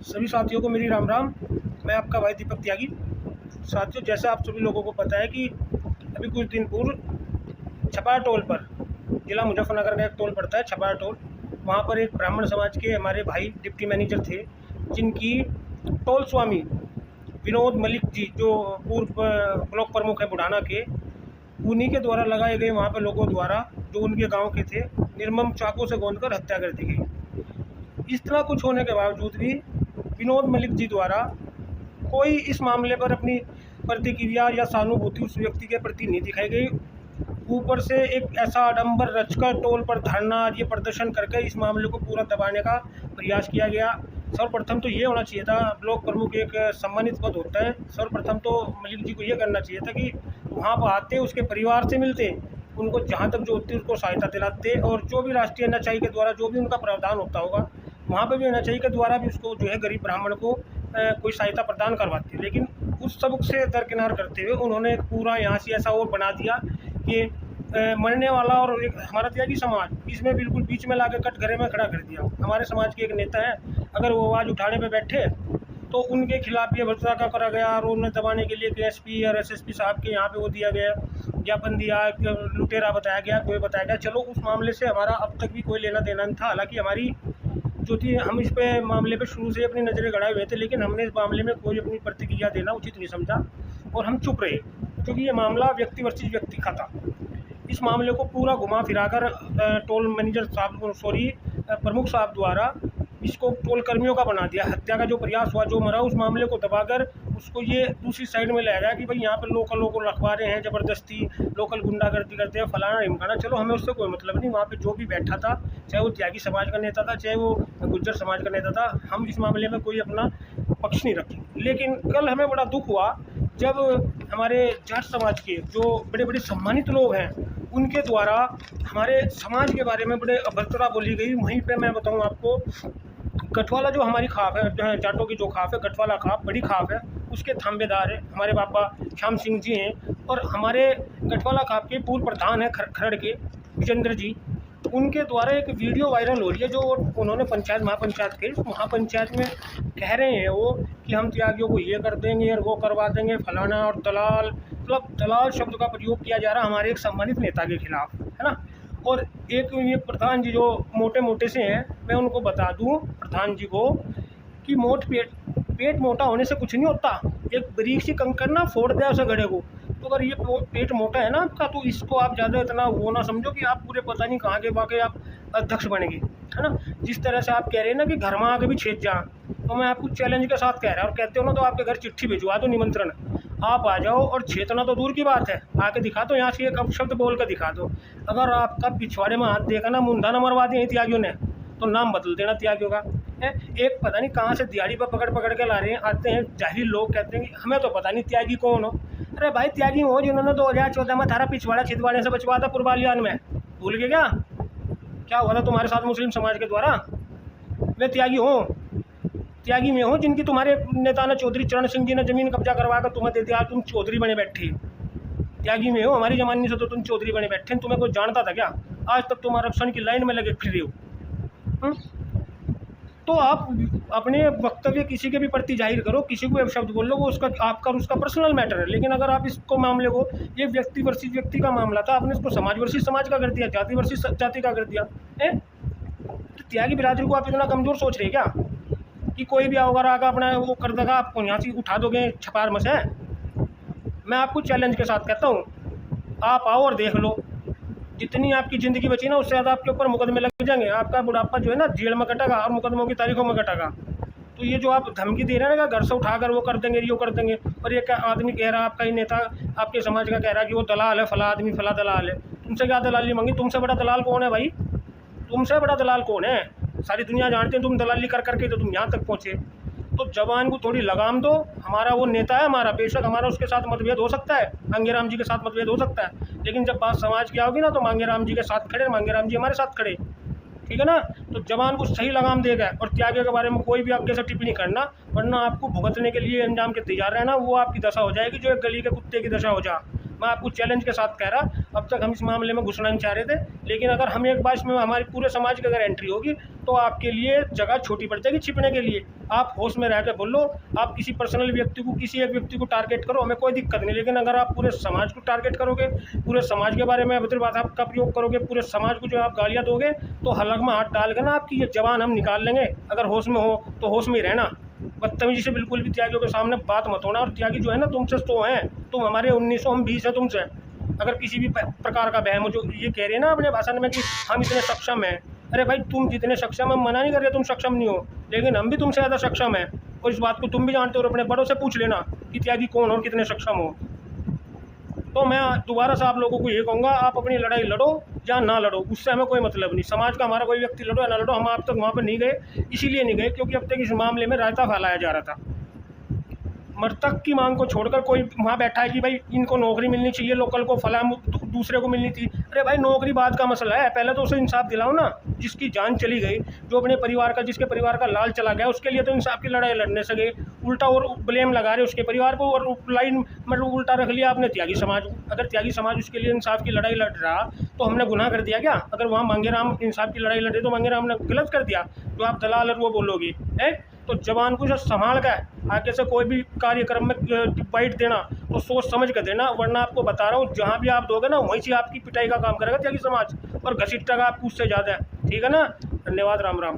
सभी साथियों को मेरी राम राम। मैं आपका भाई दीपक त्यागी। साथियों, जैसा आप सभी लोगों को पता है कि अभी कुछ दिन पूर्व छपार टोल पर, जिला मुजफ्फरनगर का एक टोल पड़ता है छपार टोल, वहाँ पर एक ब्राह्मण समाज के हमारे भाई डिप्टी मैनेजर थे, जिनकी टोल स्वामी विनोद मलिक जी, जो पूर्व ब्लॉक प्रमुख है बुढ़ाना के, उन्हीं के द्वारा लगाए गए वहाँ पर लोगों द्वारा, जो उनके गाँव के थे, निर्मम चाकू से गोंदकर हत्या कर दी गई। इस तरह कुछ होने के बावजूद भी विनोद मलिक जी द्वारा कोई इस मामले पर अपनी प्रतिक्रिया या सहानुभूति उस व्यक्ति के प्रति नहीं दिखाई गई। ऊपर से एक ऐसा आडंबर रचकर टोल पर धरना, ये प्रदर्शन करके इस मामले को पूरा दबाने का प्रयास किया गया। सर्वप्रथम तो ये होना चाहिए था, ब्लॉक प्रमुख एक सम्मानित पद होता है, सर्वप्रथम तो मलिक जी को ये करना चाहिए था कि वहाँ पर आते, उसके परिवार से मिलते, उनको जहाँ तक जो होती है उसको सहायता दिलाते, और जो भी राष्ट्रीय एनएचआई के द्वारा जो भी उनका प्रावधान होता होगा, वहाँ पर भी एनएचआई के द्वारा भी उसको जो है गरीब ब्राह्मण को कोई सहायता प्रदान करवाती है। लेकिन उस सब से दरकिनार करते हुए उन्होंने एक पूरा यहाँ से ऐसा और बना दिया कि मरने वाला और एक हमारा त्यागी समाज, इसमें बिल्कुल बीच में लाके कटघरे में खड़ा कर दिया। हमारे समाज के एक नेता है, अगर वो आवाज़ उठाने पे बैठे तो उनके खिलाफ ये भ्रष्टाचार करा गया, और उन्हें दबाने के लिए एसपी और एसएसपी साहब के यहाँ पे वो दिया गया, ज्ञापन दिया, लुटेरा बताया गया, कोई बताया गया। चलो, उस मामले से हमारा अब तक भी कोई लेना देना नहीं था। हालांकि हमारी जो थी, हम इस पे मामले पे शुरू से अपनी नज़रें गड़ाए हुए थे, लेकिन हमने इस मामले में कोई अपनी प्रतिक्रिया देना उचित नहीं समझा और हम चुप रहे, क्योंकि ये मामला व्यक्ति वर्सेस व्यक्ति का था। इस मामले को पूरा घुमा फिराकर टोल मैनेजर साहब, प्रमुख साहब द्वारा इसको टोल कर्मियों का बना दिया। हत्या का जो प्रयास हुआ, जो मरा, उस मामले को दबाकर उसको ये दूसरी साइड में ले गया कि भाई यहाँ पर लोकलों को रखवा रहे हैं, ज़बरदस्ती लोकल गुंडागर्दी करते हैं, फलाना ढिमकाना। चलो, हमें उससे कोई मतलब नहीं। वहाँ पे जो भी बैठा था, चाहे वो त्यागी समाज का नेता था, चाहे वो गुज्जर समाज का नेता था, हम इस मामले में कोई अपना पक्ष नहीं रखें। लेकिन कल हमें बड़ा दुख हुआ जब हमारे जाट समाज के जो बड़े बड़े सम्मानित लोग हैं, उनके द्वारा हमारे समाज के बारे में बड़े अभद्रता बोली गई। वहीं पे मैं बताऊं आपको, गठवाला जो हमारी खाप है, जाटों की जो खाप है, गठवाला खाप बड़ी खाप है, उसके थांबेदार है हमारे बाबा श्याम सिंह जी हैं, और हमारे गठवाला खाप के पूर्व प्रधान हैं खरड़ के विजेंद्र जी। उनके द्वारा एक वीडियो वायरल हो रही है, जो उन्होंने महापंचायत में कह रहे हैं वो कि हम त्यागियों को ये कर देंगे और वो करवा देंगे, फलाना, और दलाल, मतलब दलाल शब्द का प्रयोग किया जा रहा हमारे एक सम्मानित नेता के खिलाफ, है ना। और एक ये प्रधान जी जो मोटे मोटे से हैं, मैं उनको बता दूं प्रधान जी को कि पेट मोटा होने से कुछ नहीं होता। एक बारीक सी कंकड़ ना फोड़ दिया उसे गड़े को, तो अगर ये पेट मोटा है ना आपका, तो इसको आप ज़्यादा इतना वो ना समझो कि आप पूरे पता नहीं कहाँ के वाकई आप अध्यक्ष बनेंगे, है ना। जिस तरह से आप कह रहे हैं ना कि घर में आके भी छेद जा, तो मैं आपको चैलेंज के साथ कह रहा हूँ, और कहते हो ना तो आपके घर चिट्ठी भिजवा दो, निमंत्रण, आप आ जाओ, और छेतना तो दूर की बात है, आके दिखा दो, यहाँ से एक अपशब्द बोल कर दिखा दो। अगर आपका पिछवाड़े में हाथ देखा ना, मुंडा न मरवा दिए त्यागियों ने, तो नाम बदल देना त्यागियों का। एक पता नहीं कहाँ से दिहाड़ी पर पकड़ के ला रहे हैं, आते हैं जाहिर लोग, कहते हैं कि हमें तो पता नहीं त्यागी कौन हो। अरे भाई, त्यागी हो जिन्होंने 2014 में थारा पिछवाड़ा छिदवाड़े से बचवा था पूर्वालियान में, भूल गए क्या हुआ था तुम्हारे साथ मुस्लिम समाज के द्वारा। मैं त्यागी हूँ, त्यागी में हूँ, जिनकी तुम्हारे नेता ने चौधरी चरण सिंह जी ने ज़मीन कब्जा करवा कर तुम्हें दे दिया, तुम चौधरी बने बैठे। त्यागी में हो, हमारी जमाने से तो तुम चौधरी बने बैठे, तुम्हें कोई जानता था क्या? आज तक तुम आरक्षण की लाइन में लगे फिर रहे हो। तो आप अपने वक्तव्य किसी के भी प्रति जाहिर करो, किसी को शब्द बोल लो, वो उसका आपका उसका पर्सनल मैटर है। लेकिन अगर आप इसको मामले को, ये व्यक्ति वर्सेस व्यक्ति का मामला था, आपने इसको समाज वर्सेस समाज का कर दिया, जाति वर्सेस जाति का कर दिया। तो त्यागी बिरादरी को आप इतना कमज़ोर सोच रहे क्या कि कोई भी अगर आकर अपना वो कर देगा, आपको यहाँ से उठा दोगे छपार में से? मैं आपको चैलेंज के साथ कहता हूँ, आप आओ और देख लो, जितनी आपकी ज़िंदगी बची ना, उससे ज़्यादा आपके ऊपर मुकदमे लग जाएंगे। आपका बुढ़ापा जो है ना, जेल में कटेगा और मुकदमों की तारीखों में कटेगा। तो ये जो आप धमकी दे रहे हैं ना, घर से उठाकर वो कर देंगे, ये कर देंगे, और ये क्या आदमी कह रहा है, आपका ही नेता आपके समाज का कह रहा है कि वो दलाल है, फला आदमी फला दलाल है। तुमसे क्या दलाली मांगी? तुमसे बड़ा दलाल कौन है भाई? तुमसे बड़ा दलाल कौन है? सारी दुनिया जानते हैं तुम दलाली कर करके तो तुम यहाँ तक पहुँचे। तो जवान को थोड़ी लगाम दो। हमारा वो नेता है, हमारा बेशक हमारा उसके साथ मतभेद हो सकता है, मांगेराम जी के साथ मतभेद हो सकता है, लेकिन जब बात समाज की आओगी ना, तो मांगेराम जी के साथ खड़े, मांगेराम जी हमारे साथ खड़े, ठीक है ना। तो जवान को सही लगाम देगा, और त्यागी के बारे में कोई भी आपके साथ टिप्पणी करना, वरना आपको भुगतने के लिए अंजाम के तैयार रहना, वो आपकी दशा हो जाएगी जो एक गली के कुत्ते की दशा हो जा। मैं आपको चैलेंज के साथ कह रहा, अब तक हम इस मामले में घुसना नहीं चाह रहे थे, लेकिन अगर हम एक बार इसमें हमारे पूरे समाज की अगर एंट्री होगी तो आपके लिए जगह छोटी पड़ जाएगी छिपने के लिए। आप होश में रह के बोलो, आप किसी पर्सनल व्यक्ति को, किसी एक व्यक्ति को टारगेट करो, हमें कोई दिक्कत नहीं, लेकिन अगर आप पूरे समाज को टारगेट करोगे, पूरे समाज के बारे में अभद्र भाषा का प्रयोग करोगे, पूरे समाज को जो आप गालियाँ दोगे, तो हलक में हाथ डाल के ना आपकी ये जवान हम निकाल लेंगे। अगर होश में हो तो होश में ही रहना, बदतमीजी से बिल्कुल भी त्यागियों के सामने बात मत होना। और त्यागी जो है ना तुमसे तो हैं, तुम हमारे 1900 हम 20 है तुमसे। अगर किसी भी प्रकार का बहम जो ये कह रहे हैं ना अपने भाषण में कि हम इतने सक्षम हैं, अरे भाई तुम जितने सक्षम, हम मना नहीं कर रहे तुम सक्षम नहीं हो, लेकिन हम भी तुमसे ज़्यादा सक्षम हैं, और इस बात को तुम भी जानते हो। और अपने बड़ों से पूछ लेना कि त्यागी कौन और कितने सक्षम हो। तो मैं दोबारा से आप लोगों को ये कहूँगा, आप अपनी लड़ाई लड़ो या ना लड़ो, उससे हमें कोई मतलब नहीं। समाज का हमारा कोई व्यक्ति लड़ो या ना लड़ो, हम आप तक वहाँ पर नहीं गए, इसीलिए नहीं गए क्योंकि अब तक इस मामले में रायता फैलाया जा रहा था। मृतक की मांग को छोड़कर कोई वहाँ बैठा है कि भाई इनको नौकरी मिलनी चाहिए, लोकल को फला दूसरे को मिलनी थी। अरे भाई नौकरी बाद का मसला है, पहले तो उसे इंसाफ दिलाओ ना। जिसकी जान चली गई, जो अपने परिवार का, जिसके परिवार का लाल चला गया, उसके लिए तो इंसाफ की लड़ाई लड़ने से गए, उल्टा और ब्लेम लगा रहे उसके परिवार को, और लाइन मतलब उल्टा रख लिया आपने त्यागी समाज को। अगर त्यागी समाज उसके लिए इंसाफ की लड़ाई लड़ रहा तो हमने गुनाह कर दिया क्या? अगर वहाँ मांगेराम इंसाफ की लड़ाई लड़े तो मांगेराम ने गलत कर दिया? जो आप दलाल और वो बोलोगी है, तो जवान को जो संभाल कर आगे से कोई भी कार्यक्रम में बाइट देना तो सोच समझ कर देना, वरना आपको बता रहा हूँ जहाँ भी आप दोगे ना वहीं से आपकी पिटाई का काम करेगा त्यागी समाज, और घसीटेगा आपको उससे ज़्यादा। ठीक है ना? धन्यवाद, राम राम।